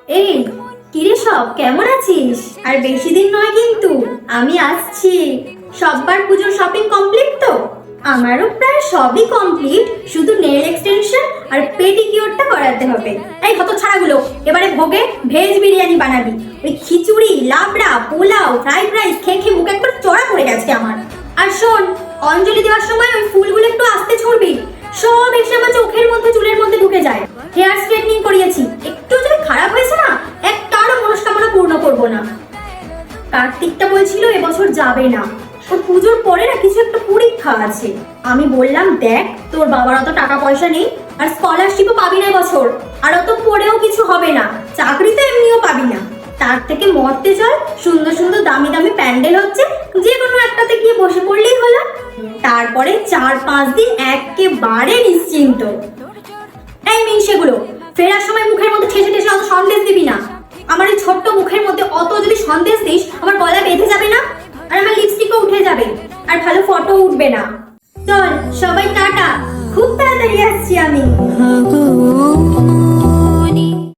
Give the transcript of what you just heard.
এই কিরে, সব কেমন আছিস? আর বেশি দিন নয় কিন্তু, আমি আসছি। সববার পুজোর শপিং কমপ্লিট তো? আমারও প্রায় সবই কমপ্লিট, শুধু নেল এক্সটেনশন আর পেডিকিউরটা করাতে হবে। এই হতচ্ছাড়াগুলো, এবারে ভোগে ভেজ বিরিয়ানি বানাবি। ওই খিচুড়ি, লাবড়া, পোলাও, ফ্রাইড রাইস খেয়ে খেয়ে মুখ একবার চড়া পড়ে গেছে আমার। আর শোন, অঞ্জলি দেওয়ার সময় ওই ফুলগুলো একটু আস্তে ছড়বি, সব এসে আমার চোখের মধ্যে চুলের মধ্যে ঢুকে যায়। হেয়ার স্ট্রেটনিং করিয়েছি, একটু যদি খারাপ হয়েছে না, একটারও মনস্কামনা পূর্ণ করবো না। কার্তিকটা বলছিল এবছর যাবে না, ওর পুজোর পরে না কিছু একটা পরীক্ষা আছে। আমি বললাম দেখ, তোর বাবার অত টাকা পয়সা নেই, আর স্কলারশিপও পাবি না বছর, আর অত পড়েও কিছু হবে না, চাকরি তো এমনিও পাবি না। তার থেকে মরতে চল, সুন্দর সুন্দর দামি দামি প্যান্ডেল হচ্ছে, যে কোনো একটাতে গিয়ে বসে পড়লেই হলো। তারপরে 4-5 দিন একেবারে নিশ্চিন্ত। এই মিনসেগুলো, ফেরার সময় মুখের মধ্যে ঠেসে ঠেসে অত সন্দেশ দিবি না। আমার এই ছোট্ট মুখের মধ্যে অত যদি সন্দেশ দিস, আমার গলা বেঁধে যাবে না, আর আমার লিপস্টিকও উঠে যাবে, আর ভালো ফটো উঠবে না। চল সবাই টাটা, খুব তাড়াতাড়ি আসছি আমি।